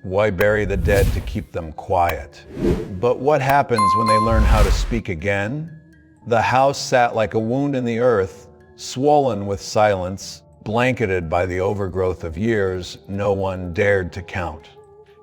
Why bury the dead to keep them quiet? But what happens when they learn how to speak again? The house sat like a wound in the earth, swollen with silence, blanketed by the overgrowth of years no one dared to count.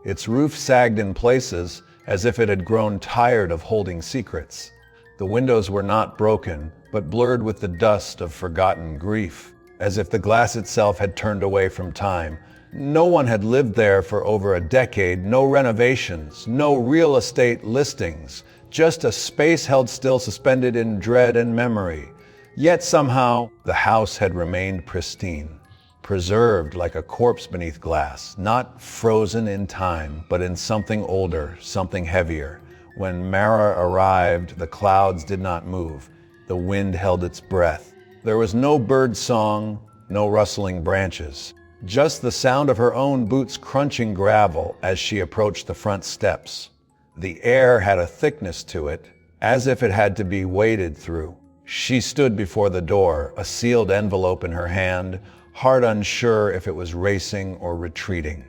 Its roof sagged in places as if it had grown tired of holding secrets. The windows were not broken, but blurred with the dust of forgotten grief, as if the glass itself had turned away from time. No one had lived there for over a decade, no renovations, no real estate listings, just a space held still, suspended in dread and memory. Yet somehow, the house had remained pristine, preserved like a corpse beneath glass, not frozen in time, but in something older, something heavier. When Mara arrived, the clouds did not move. The wind held its breath. There was no bird song, no rustling branches. Just the sound of her own boots crunching gravel as she approached the front steps. The air had a thickness to it, as if it had to be waded through. She stood before the door, a sealed envelope in her hand, heart unsure if it was racing or retreating.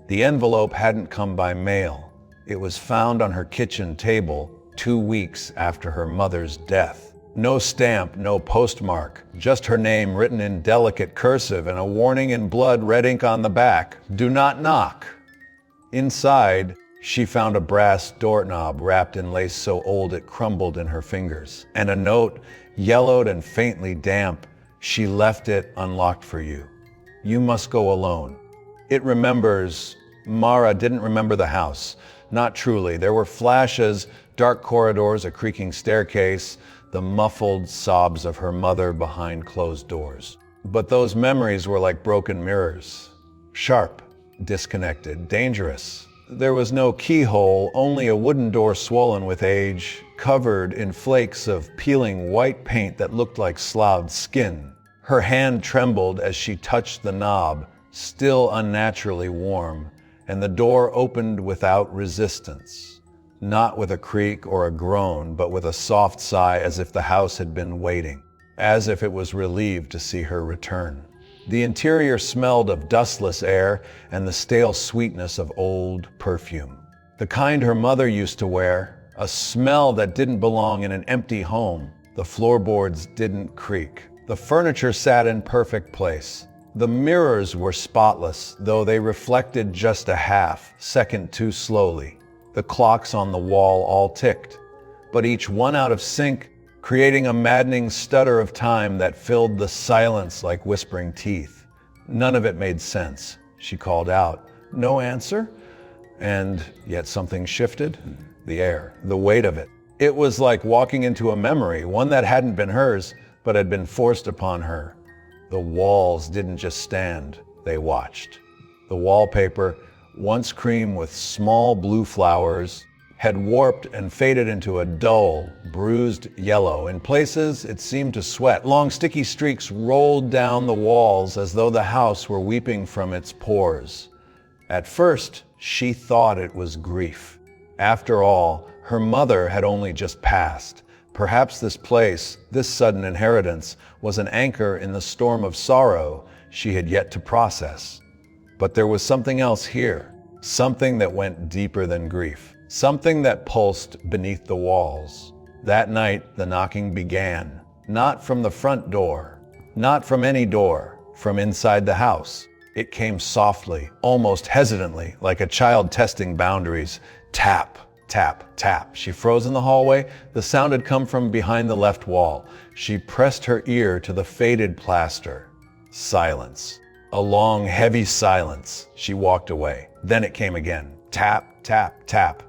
The envelope hadn't come by mail. It was found on her kitchen table 2 weeks after her mother's death. No stamp, no postmark, just her name written in delicate cursive and a warning in blood red ink on the back. Do not knock. Inside, she found a brass doorknob wrapped in lace so old it crumbled in her fingers, and a note, yellowed and faintly damp. She left it unlocked for you. You must go alone. It remembers. Mara didn't remember the house. Not truly. There were flashes, dark corridors, a creaking staircase, the muffled sobs of her mother behind closed doors. But those memories were like broken mirrors. Sharp, disconnected, dangerous. There was no keyhole, only a wooden door swollen with age, covered in flakes of peeling white paint that looked like sloughed skin. Her hand trembled as she touched the knob, still unnaturally warm, and the door opened without resistance. Not with a creak or a groan, but with a soft sigh, as if the house had been waiting, as if it was relieved to see her return. The interior smelled of dustless air and the stale sweetness of old perfume. The kind her mother used to wear, a smell that didn't belong in an empty home. The floorboards didn't creak. The furniture sat in perfect place. The mirrors were spotless, though they reflected just a half second too slowly. The clocks on the wall all ticked, but each one out of sync, creating a maddening stutter of time that filled the silence like whispering teeth. None of it made sense. She called out, "No answer?" And yet something shifted. The air, the weight of it. It was like walking into a memory, one that hadn't been hers, but had been forced upon her. The walls didn't just stand, they watched. The wallpaper, once cream with small blue flowers, had warped and faded into a dull, bruised yellow. In places, it seemed to sweat. Long, sticky streaks rolled down the walls as though the house were weeping from its pores. At first, she thought it was grief. After all, her mother had only just passed. Perhaps this place, this sudden inheritance, was an anchor in the storm of sorrow she had yet to process. But there was something else here, something that went deeper than grief, something that pulsed beneath the walls. That night, the knocking began, not from the front door, not from any door, from inside the house. It came softly, almost hesitantly, like a child testing boundaries. Tap, tap, tap. She froze in the hallway. The sound had come from behind the left wall. She pressed her ear to the faded plaster. Silence. A long, heavy silence. She walked away. Then it came again. Tap, tap, tap.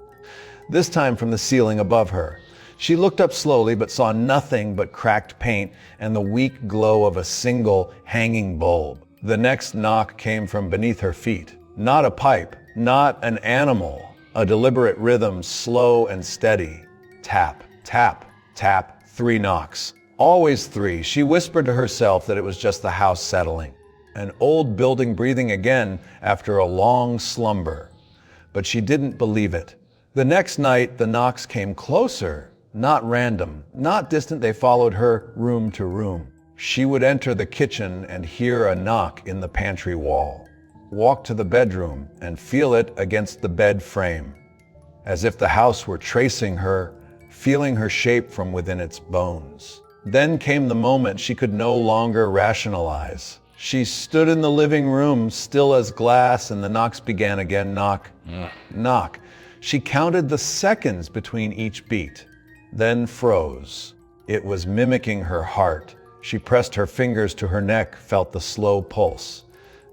This time from the ceiling above her. She looked up slowly, but saw nothing but cracked paint and the weak glow of a single hanging bulb. The next knock came from beneath her feet. Not a pipe, not an animal. A deliberate rhythm, slow and steady. Tap, tap, tap. 3 knocks. Always 3. She whispered to herself that it was just the house settling. An old building breathing again after a long slumber. But she didn't believe it. The next night, the knocks came closer, not random, not distant. They followed her room to room. She would enter the kitchen and hear a knock in the pantry wall. walk to the bedroom, and feel it against the bed frame, as if the house were tracing her, feeling her shape from within its bones. Then came the moment she could no longer rationalize. She stood in the living room, still as glass, and the knocks began again. Knock, knock. She counted the seconds between each beat, then froze. It was mimicking her heart. She pressed her fingers to her neck, felt the slow pulse.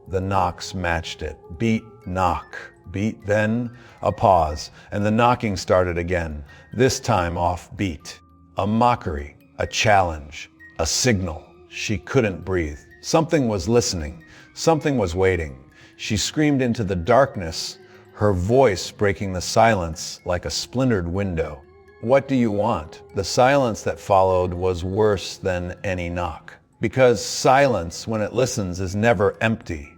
The knocks matched it. Beat, knock, beat, then a pause, and the knocking started again, this time off beat. A mockery, a challenge, a signal. She couldn't breathe. Something was listening. Something was waiting. She screamed into the darkness, her voice breaking the silence like a splintered window. What do you want? The silence that followed was worse than any knock. Because silence, when it listens, is never empty.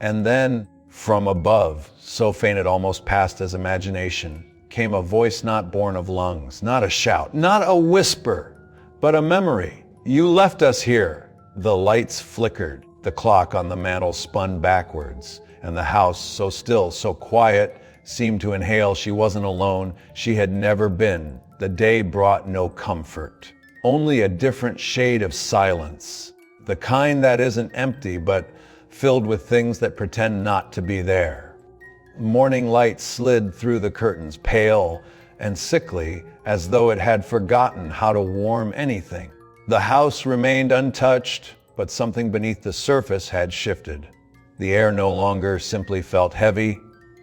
And then, from above, so faint it almost passed as imagination, came a voice not born of lungs, not a shout, not a whisper, but a memory. You left us here. The lights flickered, the clock on the mantel spun backwards, and the house, so still, so quiet, seemed to inhale she wasn't alone, she had never been. The day brought no comfort, only a different shade of silence, the kind that isn't empty, but filled with things that pretend not to be there. Morning light slid through the curtains, pale and sickly, as though it had forgotten how to warm anything. The house remained untouched, but something beneath the surface had shifted. The air no longer simply felt heavy,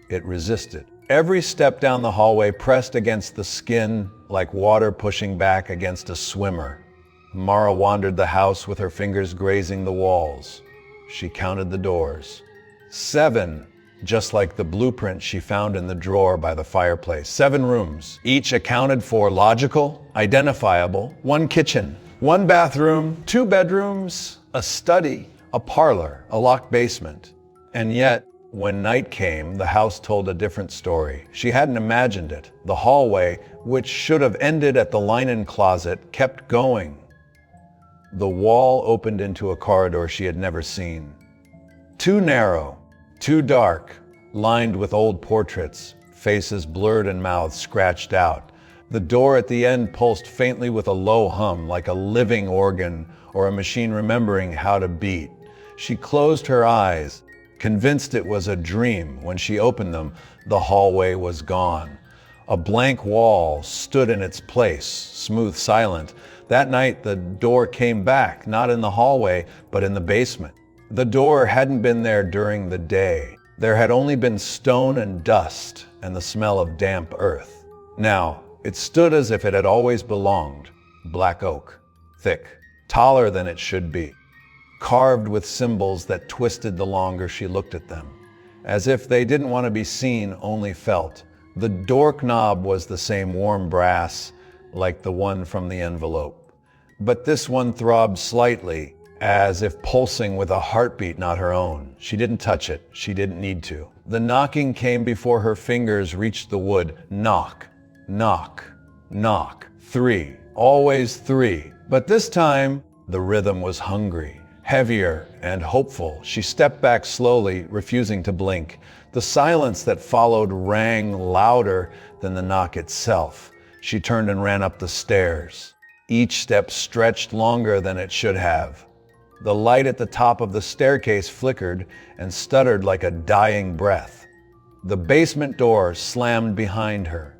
it resisted. Every step down the hallway pressed against the skin like water pushing back against a swimmer. Mara wandered the house with her fingers grazing the walls. She counted the doors. 7, just like the blueprint she found in the drawer by the fireplace. 7 rooms, each accounted for, logical, identifiable, 1 kitchen, 1 bathroom, 2 bedrooms, a study, a parlor, a locked basement. And yet, when night came, the house told a different story. She hadn't imagined it. The hallway, which should have ended at the linen closet, kept going. The wall opened into a corridor she had never seen. Too narrow, too dark, lined with old portraits, faces blurred and mouths scratched out. The door at the end pulsed faintly with a low hum, like a living organ or a machine remembering how to beat. She closed her eyes, convinced it was a dream. When she opened them, the hallway was gone. A blank wall stood in its place, smooth, silent. That night, the door came back, not in the hallway, but in the basement. The door hadn't been there during the day. There had only been stone and dust and the smell of damp earth. Now, it stood as if it had always belonged. Black oak, thick, taller than it should be, carved with symbols that twisted the longer she looked at them, as if they didn't want to be seen, only felt. The doorknob was the same warm brass, like the one from the envelope. But this one throbbed slightly, as if pulsing with a heartbeat not her own. She didn't touch it. She didn't need to. The knocking came before her fingers reached the wood. Knock, knock, knock. 3. Always 3. But this time, the rhythm was hungry, heavier and hopeful. She stepped back slowly, refusing to blink. The silence that followed rang louder than the knock itself. She turned and ran up the stairs. Each step stretched longer than it should have. The light at the top of the staircase flickered and stuttered like a dying breath. The basement door slammed behind her,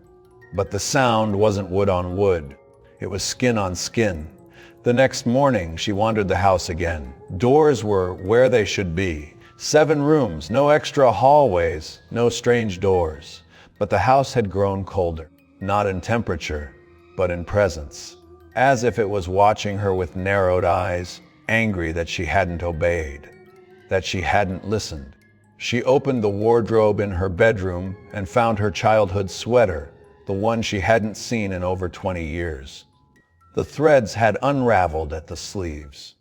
but the sound wasn't wood on wood. It was skin on skin. The next morning, she wandered the house again. Doors were where they should be. 7 rooms, no extra hallways, no strange doors. But the house had grown colder, not in temperature, but in presence, as if it was watching her with narrowed eyes, angry that she hadn't obeyed, that she hadn't listened. She opened the wardrobe in her bedroom and found her childhood sweater, the one she hadn't seen in over 20 years. The threads had unraveled at the sleeves.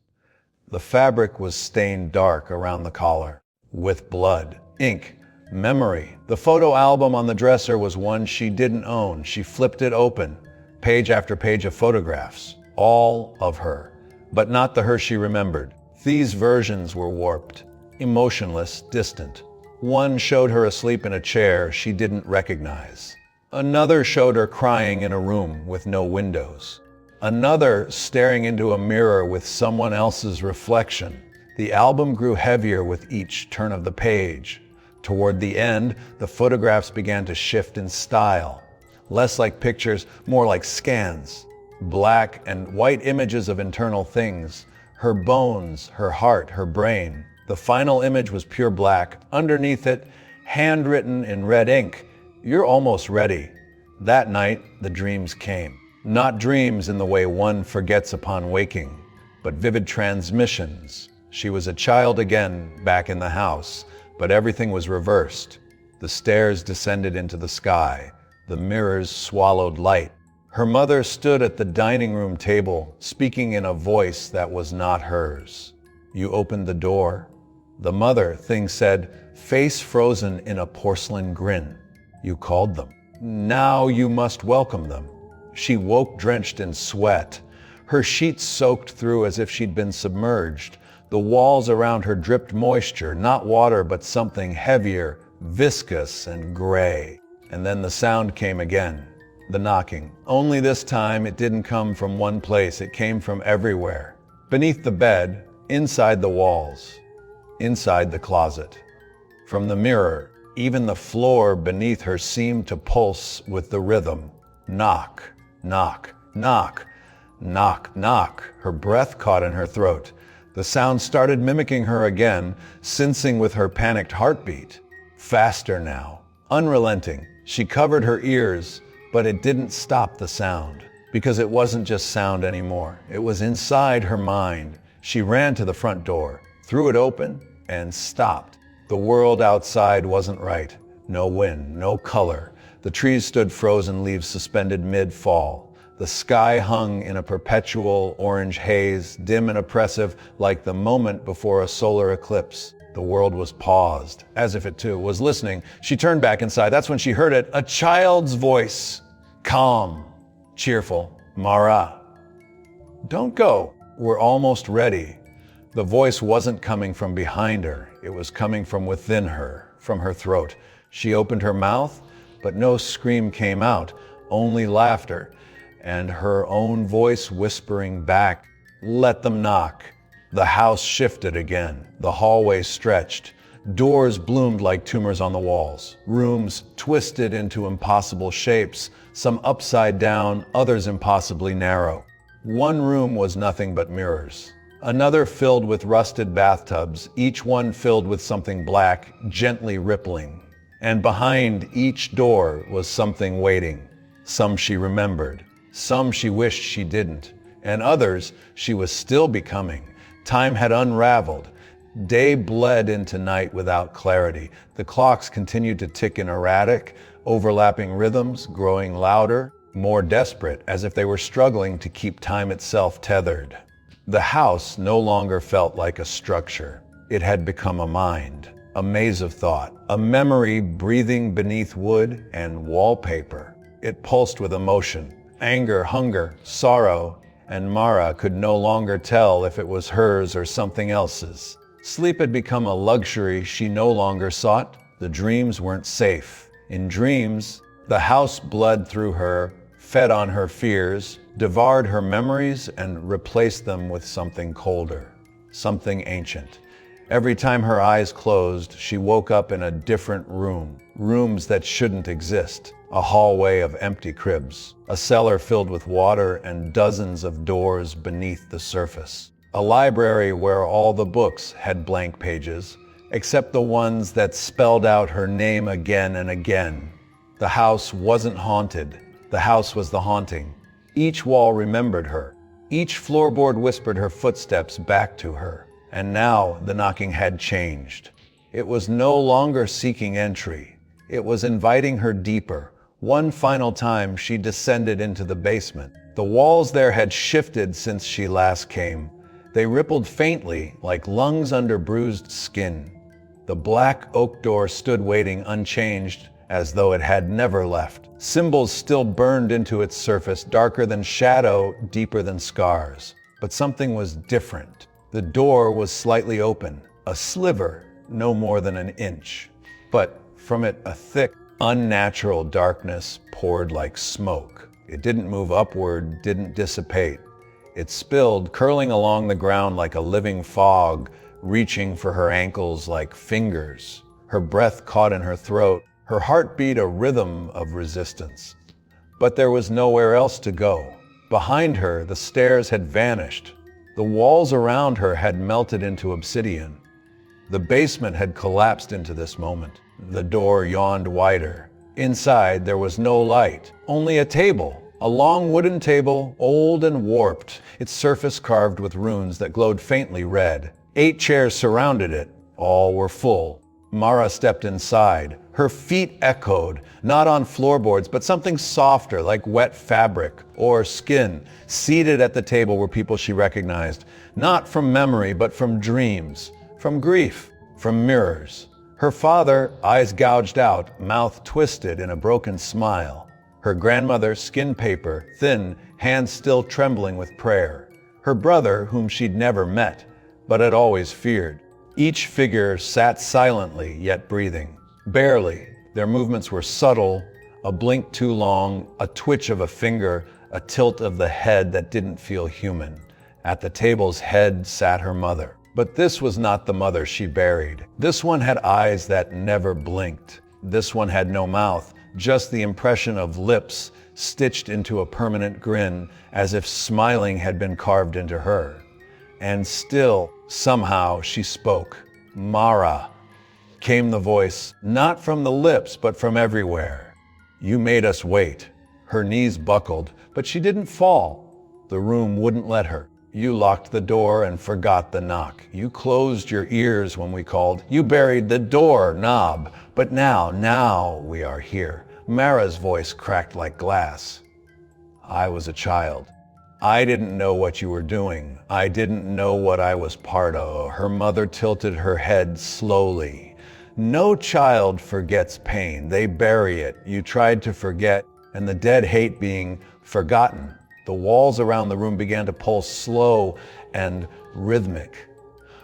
The fabric was stained dark around the collar, with blood, ink, memory. The photo album on the dresser was one she didn't own. She flipped it open, page after page of photographs, all of her, but not the her she remembered. These versions were warped, emotionless, distant, One showed her asleep in a chair she didn't recognize. Another showed her crying in a room with no windows. Another staring into a mirror with someone else's reflection. The album grew heavier with each turn of the page. Toward the end, the photographs began to shift in style. Less like pictures, more like scans. Black and white images of internal things. Her bones, her heart, her brain. The final image was pure black. Underneath it, handwritten in red ink, "You're almost ready." That night, the dreams came. Not dreams in the way one forgets upon waking, but vivid transmissions. She was a child again, back in the house, but everything was reversed. The stairs descended into the sky. The mirrors swallowed light. Her mother stood at the dining room table, speaking in a voice that was not hers. "You opened the door." The mother thing said, face frozen in a porcelain grin. "You called them. Now you must welcome them." She woke drenched in sweat. Her sheets soaked through as if she'd been submerged. The walls around her dripped moisture, not water, but something heavier, viscous and gray. And then the sound came again, the knocking. Only this time it didn't come from one place, it came from everywhere. Beneath the bed, inside the walls, inside the closet. From the mirror, even the floor beneath her seemed to pulse with the rhythm. Knock, knock, knock, knock, knock. Her breath caught in her throat. The sound started mimicking her again, syncing with her panicked heartbeat. Faster now, unrelenting. She covered her ears, but it didn't stop the sound, because it wasn't just sound anymore. It was inside her mind. She ran to the front door, threw it open, and stopped. The world outside wasn't right. No wind, no color. The trees stood frozen, leaves suspended mid-fall. The sky hung in a perpetual orange haze, dim and oppressive, like the moment before a solar eclipse. The world was paused, as if it too was listening. She turned back inside. That's when she heard it, a child's voice. Calm, cheerful. "Mara, don't go. We're almost ready." The voice wasn't coming from behind her. It was coming from within her, from her throat. She opened her mouth, but no scream came out, only laughter, and her own voice whispering back, "Let them knock." The house shifted again. The hallway stretched. Doors bloomed like tumors on the walls. Rooms twisted into impossible shapes, some upside down, others impossibly narrow. One room was nothing but mirrors. Another filled with rusted bathtubs, each one filled with something black, gently rippling. And behind each door was something waiting. Some she remembered. Some she wished she didn't. And others she was still becoming. Time had unraveled. Day bled into night without clarity. The clocks continued to tick in erratic, overlapping rhythms, growing louder, more desperate, as if they were struggling to keep time itself tethered. The house no longer felt like a structure. It had become a mind, a maze of thought, a memory breathing beneath wood and wallpaper. It pulsed with emotion, anger, hunger, sorrow, and Mara could no longer tell if it was hers or something else's. Sleep had become a luxury she no longer sought. The dreams weren't safe. In dreams, the house bled through her, fed on her fears, devoured her memories, and replaced them with something colder, something ancient. Every time her eyes closed, she woke up in a different room, rooms that shouldn't exist. A hallway of empty cribs, a cellar filled with water, and dozens of doors beneath the surface. A library where all the books had blank pages, except the ones that spelled out her name again and again. The house wasn't haunted. The house was the haunting. Each wall remembered her. Each floorboard whispered her footsteps back to her. And now the knocking had changed. It was no longer seeking entry. It was inviting her deeper. One final time she descended into the basement. The walls there had shifted since she last came. They rippled faintly, like lungs under bruised skin. The black oak door stood waiting unchanged, as though it had never left. Symbols still burned into its surface, darker than shadow, deeper than scars. But something was different. The door was slightly open, a sliver, no more than an inch. but from it a thick, unnatural darkness poured like smoke. It didn't move upward, didn't dissipate. It spilled, curling along the ground like a living fog, reaching for her ankles like fingers. Her breath caught in her throat, her heart beat a rhythm of resistance. But there was nowhere else to go. Behind her, the stairs had vanished. The walls around her had melted into obsidian. The basement had collapsed into this moment. The door yawned wider. Inside, there was no light, only a table. A long wooden table, old and warped, its surface carved with runes that glowed faintly red. 8 chairs surrounded it. All were full. Mara stepped inside. Her feet echoed, not on floorboards, but something softer, like wet fabric or skin. Seated at the table were people she recognized, not from memory, but from dreams, from grief, from mirrors. Her father, eyes gouged out, mouth twisted in a broken smile. Her grandmother, skin paper, thin, hands still trembling with prayer. Her brother, whom she'd never met, but had always feared. Each figure sat silently, yet breathing. Barely. Their movements were subtle, a blink too long, a twitch of a finger, a tilt of the head that didn't feel human. At the table's head sat her mother. But this was not the mother she buried. This one had eyes that never blinked. This one had no mouth, just the impression of lips stitched into a permanent grin, as if smiling had been carved into her. And still, somehow, she spoke. Mara. Came the voice, not from the lips, but from everywhere. You made us wait. Her knees buckled, but she didn't fall. The room wouldn't let her. You locked the door and forgot the knock. You closed your ears when we called. You buried the door knob. But now we are here. Mara's voice cracked like glass. I was a child. I didn't know what you were doing. I didn't know what I was part of. Her mother tilted her head slowly. No child forgets pain. They bury it. You tried to forget, and the dead hate being forgotten. The walls around the room began to pulse slow and rhythmic.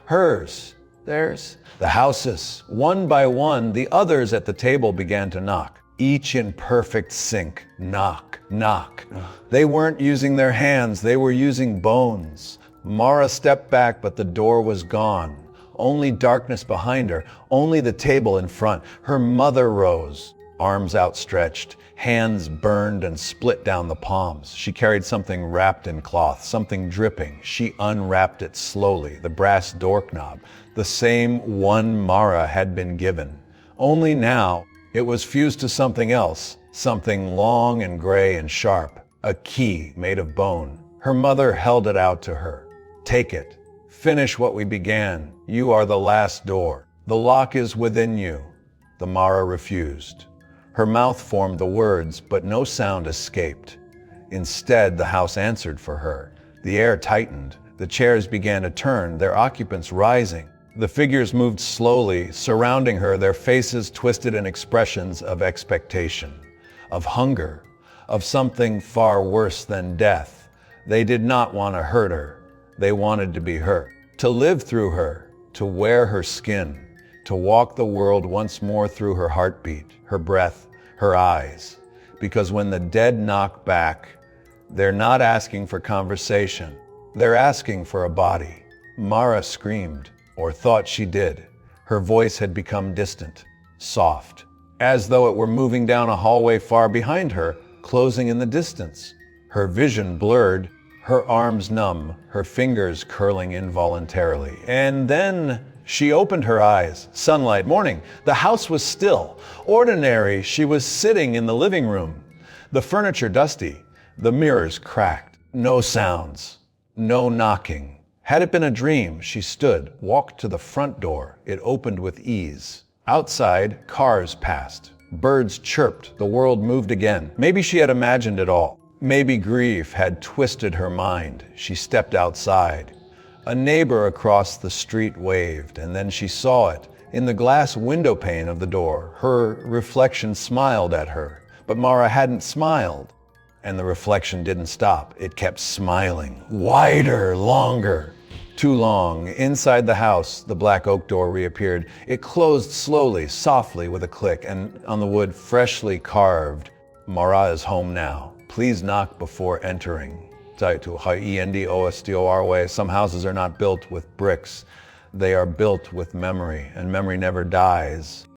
Hers, theirs, the houses. One by one, the others at the table began to knock. Each in perfect sync. Knock, knock. They weren't using their hands, they were using bones. Mara stepped back, but the door was gone. Only darkness behind her, only the table in front. Her mother rose, arms outstretched, hands burned and split down the palms. She carried something wrapped in cloth, something dripping. She unwrapped it slowly, the brass doorknob, the same one Mara had been given. Only now, it was fused to something else, something long and gray and sharp, a key made of bone. Her mother held it out to her. Take it. Finish what we began. You are the last door. The lock is within you. The Mara refused. Her mouth formed the words, but no sound escaped. Instead, the house answered for her. The air tightened. The chairs began to turn, their occupants rising. The figures moved slowly, surrounding her, their faces twisted in expressions of expectation, of hunger, of something far worse than death. They did not want to hurt her. They wanted to be her, to live through her, to wear her skin, to walk the world once more through her heartbeat, her breath, her eyes. Because when the dead knock back, they're not asking for conversation. They're asking for a body. Mara screamed. Or thought she did. Her voice had become distant, soft, as though it were moving down a hallway far behind her, closing in the distance. Her vision blurred, her arms numb, her fingers curling involuntarily. And then she opened her eyes. Sunlight, morning. The house was still. Ordinary, she was sitting in the living room. The furniture dusty, the mirrors cracked. No sounds, no knocking. Had it been a dream, she stood, walked to the front door. It opened with ease. Outside, cars passed. Birds chirped. The world moved again. Maybe she had imagined it all. Maybe grief had twisted her mind. She stepped outside. A neighbor across the street waved, and then she saw it. In the glass window pane of the door, her reflection smiled at her. But Mara hadn't smiled. And the reflection didn't stop. It kept smiling. Wider, longer. Too long. Inside the house, the black oak door reappeared. It closed slowly, softly, with a click, and on the wood, freshly carved, Mara is home now. Please knock before entering. Some houses are not built with bricks. They are built with memory, and memory never dies.